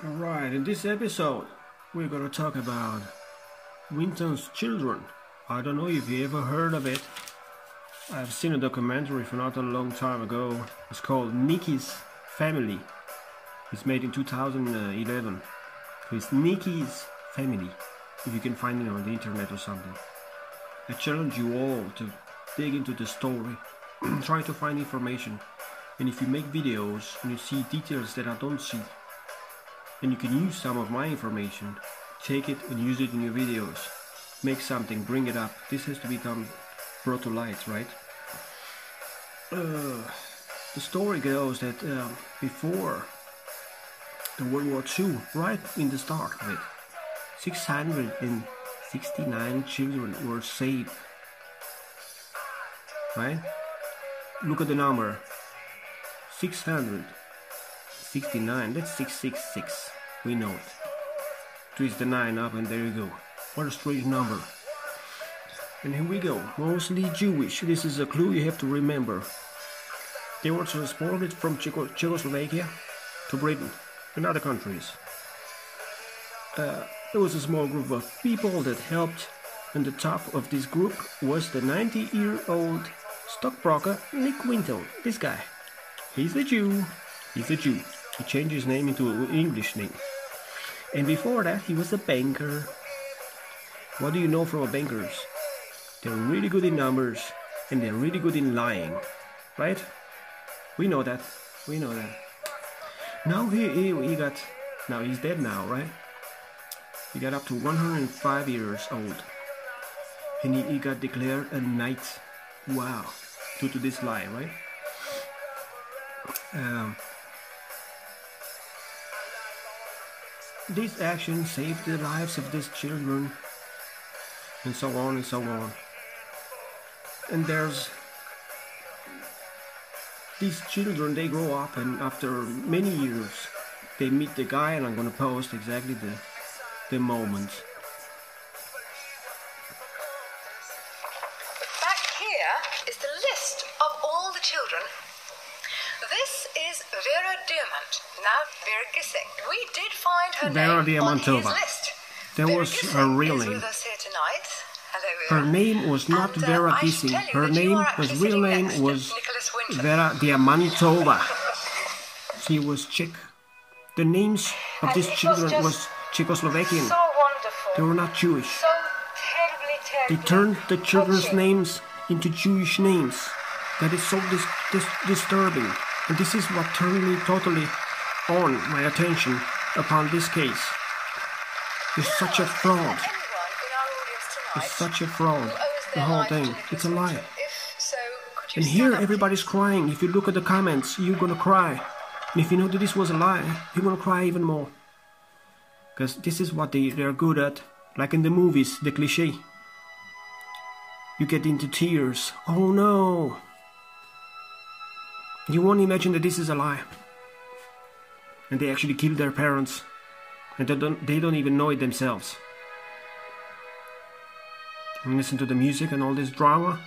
Alright, in this episode we're gonna talk about Winton's children. I don't know if you ever heard of it. I've seen a documentary from not a long time ago. It's called Nicky's Family. It's made in 2011. So it's Nicky's Family, if you can find it on the internet or something. I challenge you all to dig into the story, try to find information, and if you make videos and you see details that I don't see, and you can use some of my information, take it and use it in your videos. Make something, bring it up. This has to become brought to light, right? The story goes that before the World War II, right in the start of it, 669 children were saved. Right? Look at the number. 669. That's 666. We know it. Twist the 9 up and there you go. What a strange number. And here we go. Mostly Jewish. This is a clue you have to remember. They were transported from Czechoslovakia to Britain and other countries. There was a small group of people that helped, and the top of this group was the 90-year-old stockbroker Nick Winton. This guy. He's a Jew. He's a Jew. He changed his name into an English name. And before that, he was a banker. What do you know from bankers? They're really good in numbers, and they're really good in lying. Right? We know that. We know that. Now he got... Now he's dead now, right? He got up to 105 years old. And he got declared a knight. Wow. Due to this lie, right? This action saved the lives of these children, and so on and so on. And there's these children, they grow up, and after many years they meet the guy, and I'm gonna post exactly the moment. Back here is the list of all the children. This is Vera Diamant, now Vera Gissing. We did find her name on his list. That was her real name. With us here tonight. Hello, Vera. Her name was not Vera Gissing. Her real name was Vera Diamantova. She was Czech. The names of these children was Czechoslovakian. So wonderful. They were not Jewish. So terribly, They turned the children's names into Jewish names. That is so disturbing. And this is what turned me totally on my attention upon this case. It's such a fraud. It's such a fraud. The whole thing. It's a lie. And here everybody's crying. If you look at the comments, you're gonna cry. And if you know that this was a lie, you're gonna cry even more. Because this is what they're good at. Like in the movies, the cliché. You get into tears. Oh no! You won't imagine that this is a lie. And they actually killed their parents. And they don't even know it themselves. And listen to the music and all this drama.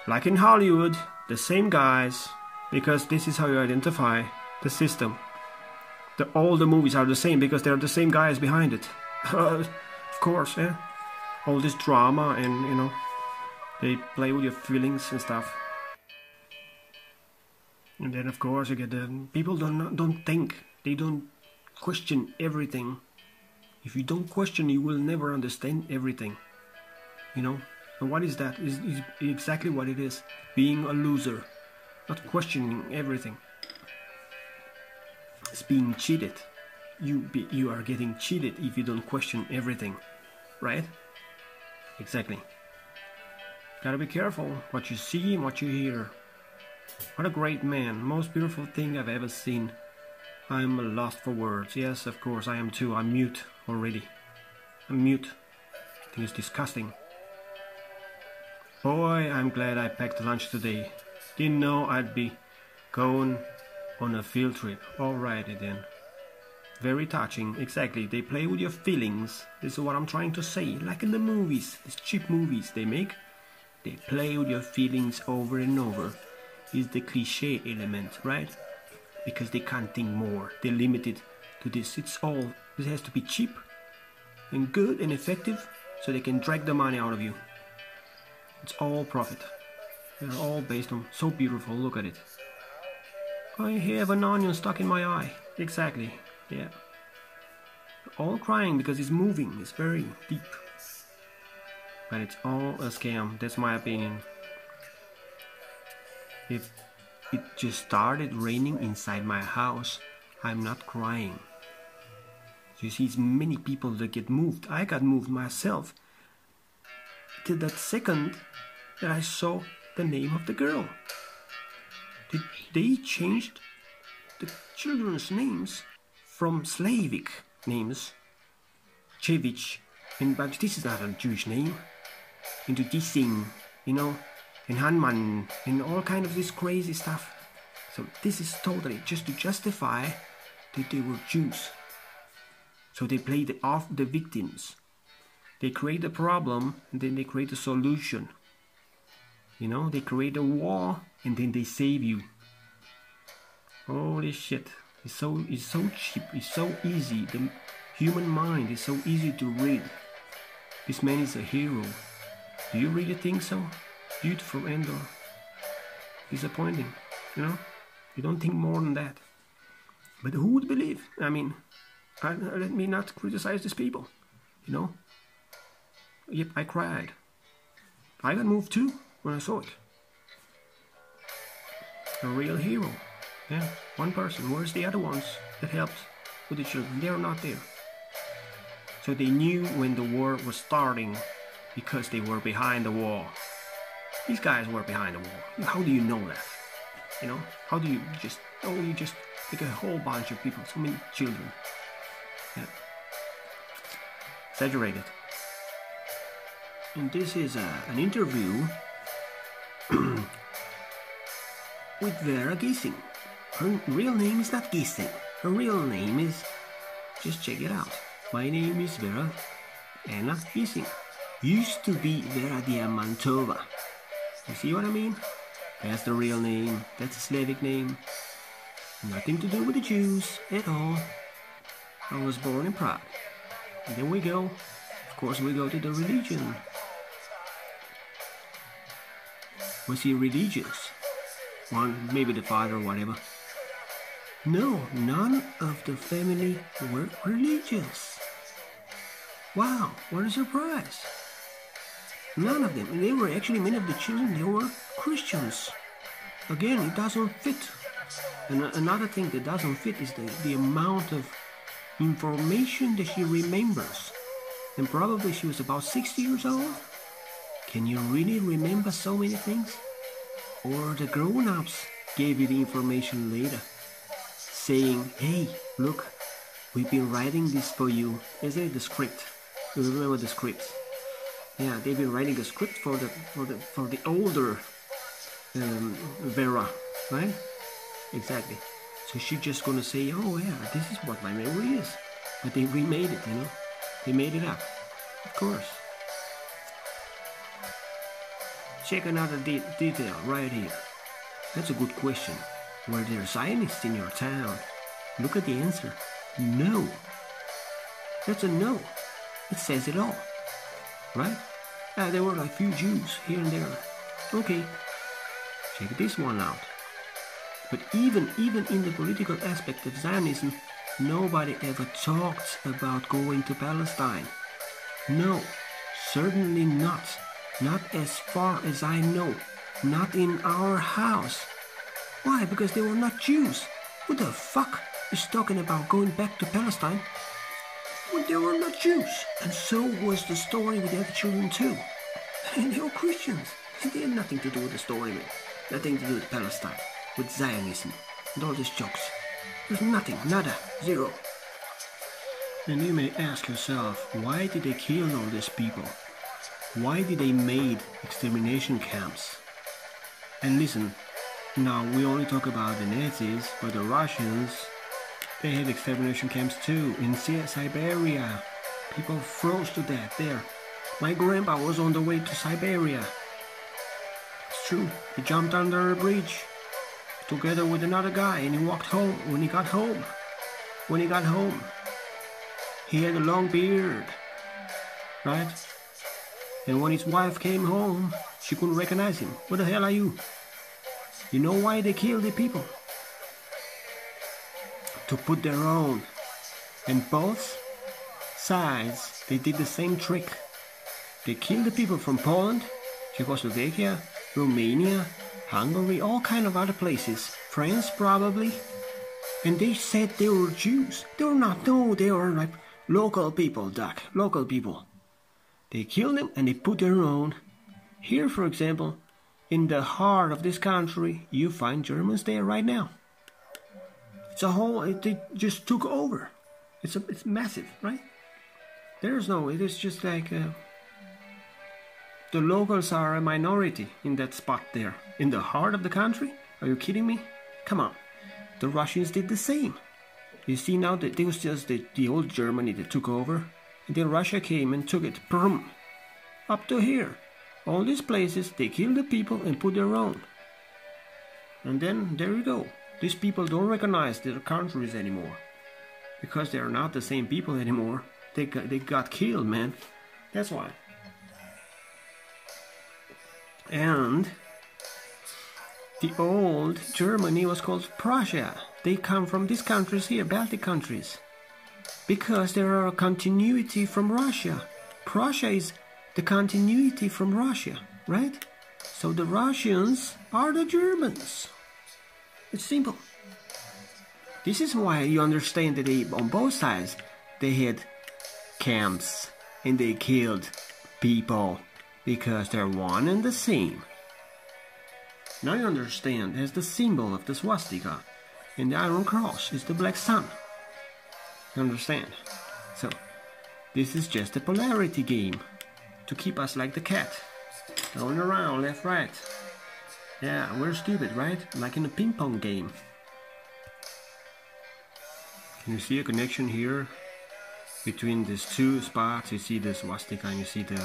Like in Hollywood, the same guys. Because this is how you identify the system. All the movies are the same because they're the same guys behind it. Of course, yeah. All this drama and, you know, they play with your feelings and stuff. And then, of course, you get the people don't think. They don't question everything. If you don't question, you will never understand everything. You know? And what is that? Is exactly what it is. Being a loser. Not questioning everything. It's being cheated. You are getting cheated if you don't question everything. Right? Exactly. Gotta be careful what you see and what you hear. What a great man. Most beautiful thing I've ever seen. I'm lost for words. Yes, of course, I am too. I'm mute already. I'm mute. I think it's disgusting. Boy, I'm glad I packed lunch today. Didn't know I'd be going on a field trip. Alrighty then. Very touching. Exactly. They play with your feelings. This is what I'm trying to say. Like in the movies. These cheap movies they make. They play with your feelings over and over. Is the cliche element, right? Because they can't think more. They're limited to this. It has to be cheap and good and effective so they can drag the money out of you. It's all profit. They're all based on so beautiful. Look at it. I have an onion stuck in my eye. Exactly. Yeah. All crying because it's moving. It's very deep. But it's all a scam. That's my opinion. If it just started raining inside my house, I'm not crying. You see, it's many people that get moved. I got moved myself. Till that second that I saw the name of the girl. They changed the children's names from Slavic names, Chevich, but this is not a Jewish name, into Gising, you know, and Hanman, and all kind of this crazy stuff. So this is totally just to justify that they were Jews. So they play the victims. They create a problem, and then they create a solution. You know, they create a war, and then they save you. Holy shit. It's so cheap, it's so easy. The human mind is so easy to read. This man is a hero. Do you really think so? Beautiful and or disappointing, you know? You don't think more than that. But who would believe? I mean, let me not criticize these people, you know? Yep, I cried. I got moved too when I saw it. A real hero. Yeah, one person. Where's the other ones that helped with the children? They're not there. So they knew when the war was starting because they were behind the wall. These guys were behind the wall. How do you know that? You know? How do you just... Oh, you just take a whole bunch of people, so many children. Yeah. Exaggerated. And this is an interview with Vera Gissing. Her real name is not Gissing. Her real name is... Just check it out. My name is Vera Anna Gissing. Used to be Vera Diamantova. You see what I mean? That's the real name. That's a Slavic name. Nothing to do with the Jews at all. I was born in Prague. And then we go. Of course we go to the religion. Was he religious? One, maybe the father or whatever. No, none of the family were religious. Wow, what a surprise. None of them. And they were actually, many of the children, they were Christians. Again, it doesn't fit. And another thing that doesn't fit is the amount of information that she remembers. And probably she was about 60 years old. Can you really remember so many things? Or the grown-ups gave you the information later, saying, hey, look, we've been writing this for you. Isn't it the script? You remember the script? Yeah, they've been writing a script for the older Vera, right? Exactly. So she's just gonna say, oh yeah, this is what my memory is. But they remade it, you know? They made it up. Of course. Check another detail right here. That's a good question. Were there Zionists in your town? Look at the answer. No. That's a no. It says it all. Right? There were like few Jews here and there. Okay. Check this one out. But even in the political aspect of Zionism, nobody ever talked about going to Palestine. No, certainly not. Not as far as I know. Not in our house. Why? Because they were not Jews. Who the fuck is talking about going back to Palestine when they were not Jews? And so was the story with the other children too. And they were Christians. And they had nothing to do with the story, man. Nothing to do with Palestine, with Zionism, and all these jokes. There's nothing, nada, zero. And you may ask yourself, why did they kill all these people? Why did they made extermination camps? And listen, now we only talk about the Nazis, but the Russians, they had extermination camps too, in Siberia. People froze to death there. My grandpa was on the way to Siberia. It's true, he jumped under a bridge together with another guy and he walked home when he got home. when he got home. He had a long beard, right? And when his wife came home, she couldn't recognize him. What the hell are you? You know why they killed the people? To put their own. And both sides, they did the same trick. They killed the people from Poland, Czechoslovakia, Romania, Hungary, all kind of other places. France probably. And they said they were Jews. They were not. No, they were like local people, Doc. Local people. They killed them and they put their own. Here, for example, in the heart of this country, you find Germans there right now. It's a whole. They just took over. It's massive, right? There's no. It is just like the locals are a minority in that spot there, in the heart of the country. Are you kidding me? Come on. The Russians did the same. You see now that it was just the old Germany that took over, and then Russia came and took it, boom, up to here. All these places, they killed the people and put their own. And then there you go. These people don't recognize their countries anymore, because they are not the same people anymore. They got killed, man. That's why. And the old Germany was called Prussia. They come from these countries here, Baltic countries, because there are a continuity from Russia. Prussia is the continuity from Russia, right? So the Russians are the Germans. It's simple. This is why you understand that they, on both sides, they had camps and they killed people, because they're one and the same. Now you understand, as the symbol of the swastika and the Iron Cross is the black sun. You understand? So, this is just a polarity game to keep us like the cat, going around left, right. Yeah, we're stupid, right? Like in a ping pong game. Can you see a connection here between these two spots? You see the swastika and you see the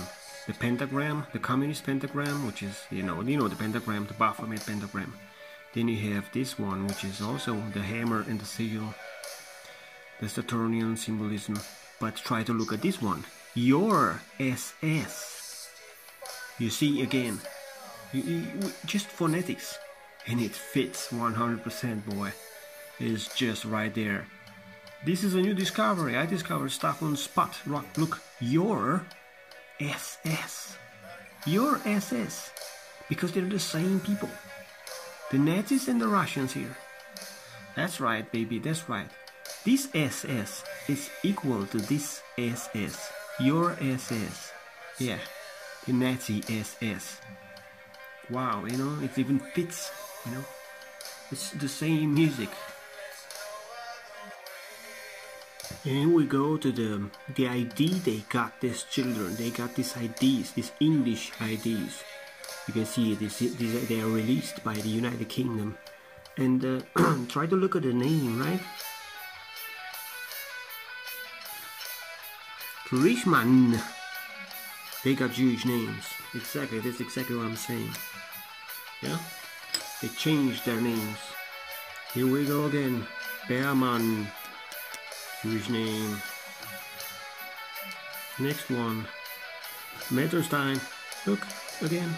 pentagram, the communist pentagram, which is, you know the pentagram, the Baphomet pentagram. Then you have this one, which is also the hammer and the seal, the Saturnian symbolism. But try to look at this one, your SS. You see again, just phonetics, and it fits 100%, boy. It's just right there. This is a new discovery. I discovered stuff on spot. Look, your SS. Your SS. Because they're the same people. The Nazis and the Russians here. That's right, baby, that's right. This SS is equal to this SS. Your SS. Yeah, the Nazi SS. Wow, it even fits, It's the same music. And we go to the ID they got, these children. They got these IDs, these English IDs. You can see they are released by the United Kingdom. And try to look at the name, right? Krishman. They got Jewish names. Exactly, that's exactly what I'm saying. Yeah? They changed their names. Here we go again. Behrman. Jewish name. Next one. Metterstein. Look, again.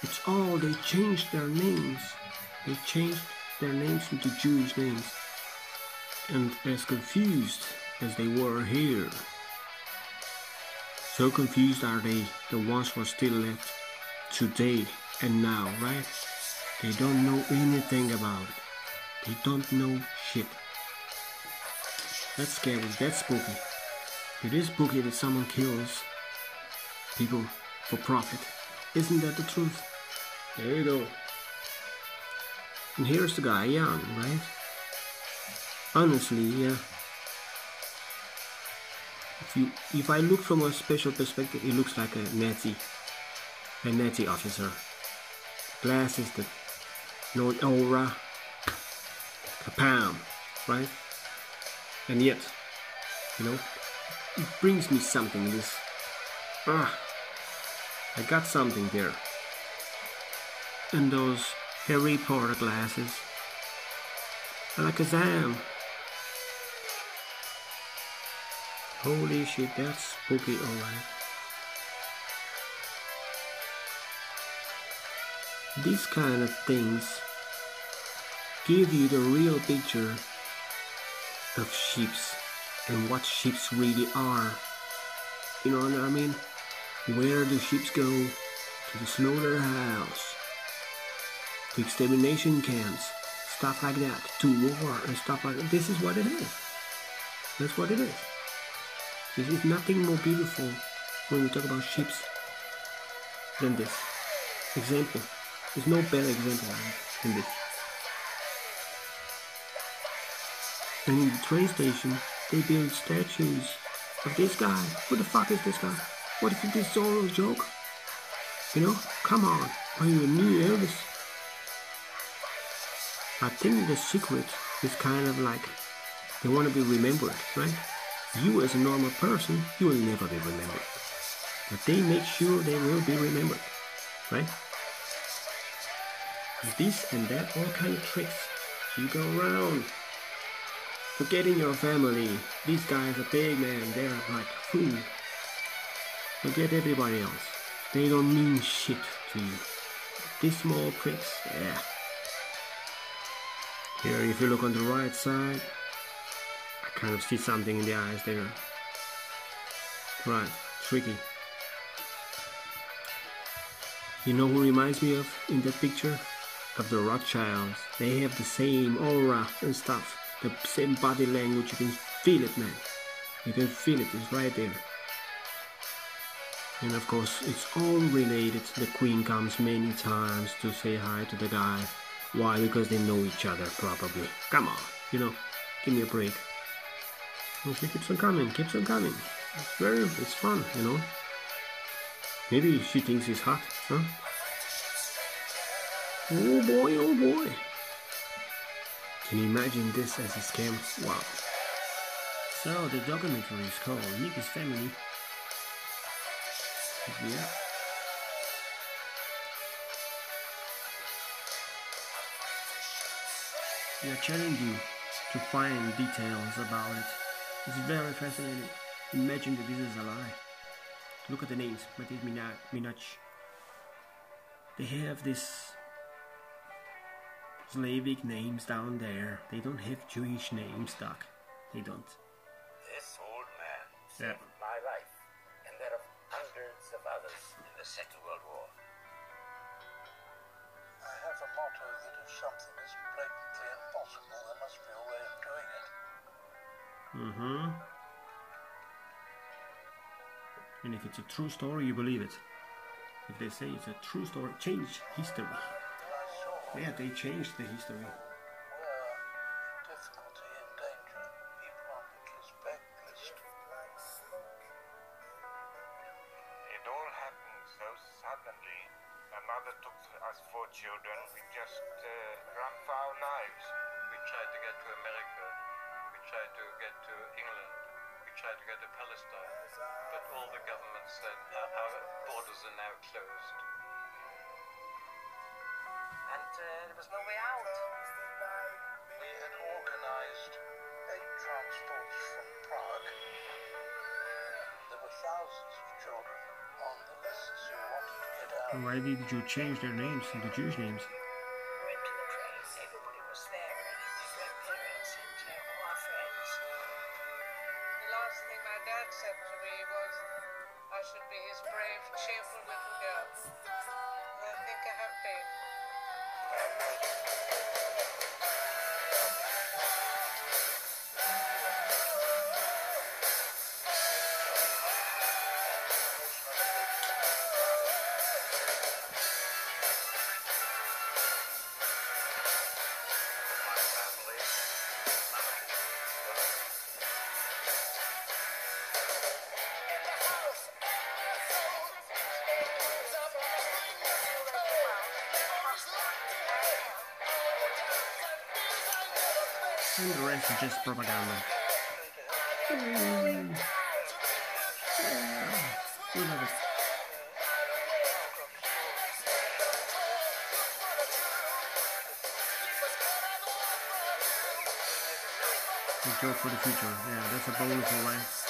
It's all, they changed their names. They changed their names into Jewish names. And as confused as they were here, so confused are they, the ones who are still left today and now, right? They don't know anything about it. They don't know shit. That's scary, that's spooky. It is spooky that someone kills people for profit. Isn't that the truth? There you go. And here's the guy, young, right? Honestly, yeah. If I look from a special perspective, it looks like a Nazi officer. Glasses, the no aura, kapam, right? And yet, it brings me something. I got something there. And those Harry Potter glasses, Alakazam. Holy shit, that's spooky, alright. These kind of things give you the real picture of sheeps and what sheeps really are. You know what I mean? Where do sheep go? To the slaughterhouse, to extermination camps, stuff like that, to war and stuff like that. This is what it is. That's what it is. There is nothing more beautiful when we talk about sheep than this example. There's no better example than this. And in the train station, they build statues of this guy. Who the fuck is this guy? What is this all a joke? You know, come on. Are you a new Elvis? I think the secret is kind of like they want to be remembered, right? You as a normal person, you will never be remembered. But they make sure they will be remembered, right? This and that, all kind of tricks. You go around forgetting your family. These guys are big, man. They're like food. Forget everybody else. They don't mean shit to you. These small pricks, yeah. Here, if you look on the right side, I kind of see something in the eyes there. Right, tricky. You know who reminds me of in that picture? Of the Rothschilds. They have the same aura and stuff. The same body language. You can feel it, man. You can feel it. It's right there. And of course, it's all related. The Queen comes many times to say hi to the guy. Why? Because they know each other, probably. Come on, you know, give me a break. And she keeps on coming, keeps on coming. It's fun, you know. Maybe she thinks he's hot, huh? Oh boy, oh boy. Can you imagine this as a scam? Wow. So the documentary is called Nicky's Family. Yeah. We are challenging you to find details about it. It's very fascinating. Imagine that this is a lie. Look at the names. Minaj. They have this Slavic names down there. They don't have Jewish names, Doc. They don't. This old man saved my life and that of hundreds of others in the Second World War. I have a motto that if something is blatantly impossible, there must be a way of doing it. And if it's a true story, you believe it. If they say it's a true story, change history. Yeah, they changed the history. Where difficulty and danger, people on Hitler's backlist. It all happened so suddenly. My mother took us 4 children. We just ran for our lives. We tried to get to America. We tried to get to England. We tried to get to Palestine. But all the governments said our borders are now closed. And there was no way out. We had organized 8 transports from Prague. There were thousands of children on the lists who wanted to get out. Why did you change their names, the Jewish names? We went to the train, everybody was there, grandparents and all our friends. The last thing my dad said to me was, I should be his brave, cheerful little girl. And I think I have been. And the rest is just propaganda. We love it. A joke for the future. Yeah, that's a bonus, alright.